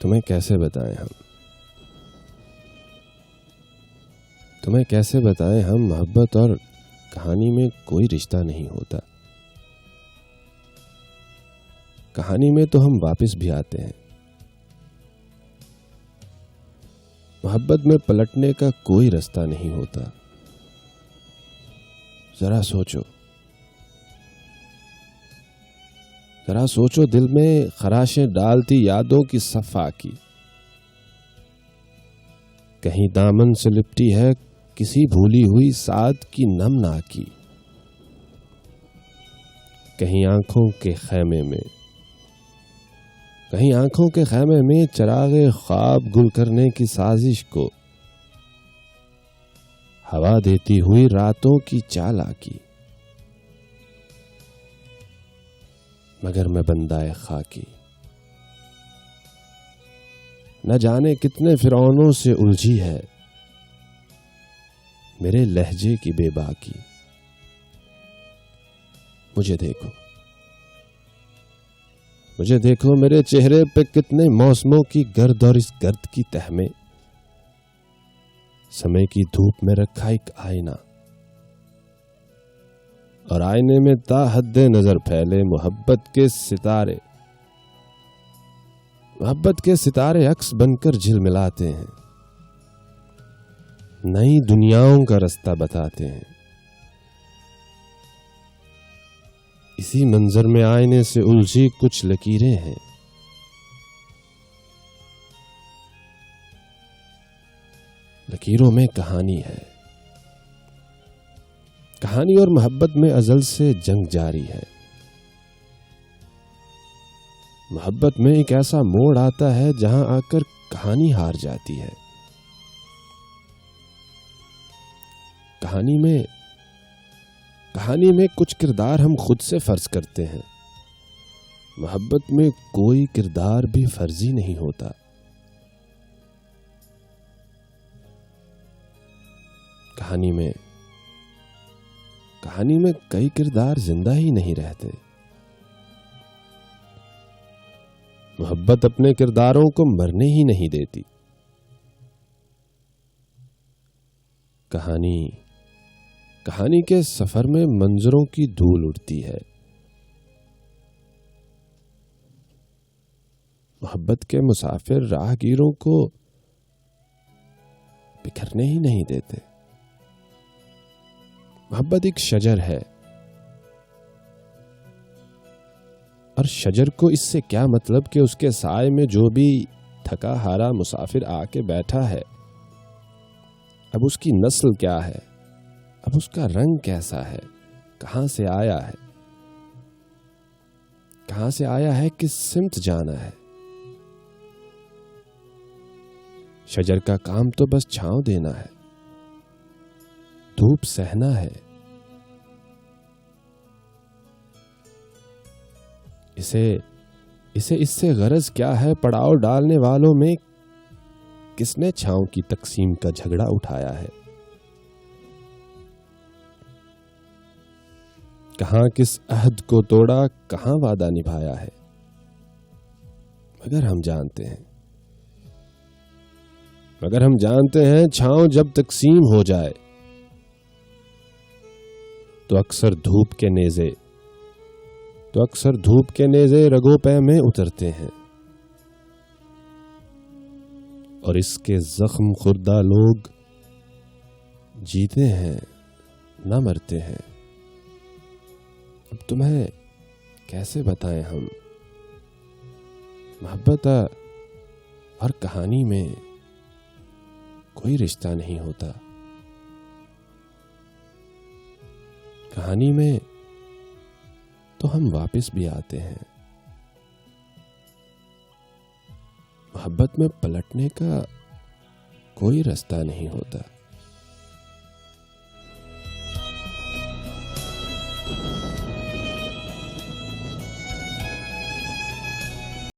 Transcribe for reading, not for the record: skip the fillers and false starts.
तुम्हें कैसे बताएं हम मोहब्बत और कहानी में कोई रिश्ता नहीं होता। कहानी में तो हम वापस भी आते हैं, मोहब्बत में पलटने का कोई रास्ता नहीं होता। जरा सोचो दिल में खराशें डालती यादों की सफा की। कहीं दामन से लिपटी है किसी भूली हुई साथ की नमना की। कहीं आंखों के खैमे में चरागे ख्वाब गुल करने की साजिश को हवा देती हुई रातों की चालाकी। मगर मैं बंदाए खाकी, न जाने कितने फिरौनों से उलझी है मेरे लहजे की बेबाकी। मुझे देखो मेरे चेहरे पे कितने मौसमों की गर्द और इस गर्द की तह में समय की धूप में रखा एक आईना, और आईने में ताहद्दे नजर फैले मोहब्बत के सितारे अक्स बनकर झिलमिलाते हैं, नई दुनियाओं का रास्ता बताते हैं। इसी मंजर में आईने से उलझी कुछ लकीरें हैं, लकीरों में कहानी है। कहानी और मोहब्बत में अज़ल से जंग जारी है। मोहब्बत में एक ऐसा मोड़ आता है जहां आकर कहानी हार जाती है। कहानी में कुछ किरदार हम खुद से फर्ज करते हैं। मोहब्बत में कोई किरदार भी फर्जी नहीं होता। कहानी में कई किरदार जिंदा ही नहीं रहते। मोहब्बत अपने किरदारों को मरने ही नहीं देती। कहानी के सफर में मंजरों की धूल उड़ती है। मोहब्बत के मुसाफिर राहगीरों को बिखरने ही नहीं देते। मोहब्बत एक शजर है, और शजर को इससे क्या मतलब कि उसके साए में जो भी थका हारा मुसाफिर आके बैठा है, अब उसकी नस्ल क्या है, अब उसका रंग कैसा है, कहां से आया है, किस सिमत जाना है। शजर का काम तो बस छांव देना है, धूप सहना है। इससे गरज क्या है पड़ाव डालने वालों में, किसने छांव की तकसीम का झगड़ा उठाया है। कहां किस अहद को तोड़ा, कहां वादा निभाया है। मगर हम जानते हैं छांव जब तकसीम हो जाए तो अक्सर धूप के नेज़े रगों पे में उतरते हैं, और इसके जख्म खुर्दा लोग जीते हैं न मरते हैं। अब तुम्हें कैसे बताएं हम, मोहब्बत और कहानी में कोई रिश्ता नहीं होता। कहानी में तो हम वापस भी आते हैं। मोहब्बत में पलटने का कोई रास्ता नहीं होता।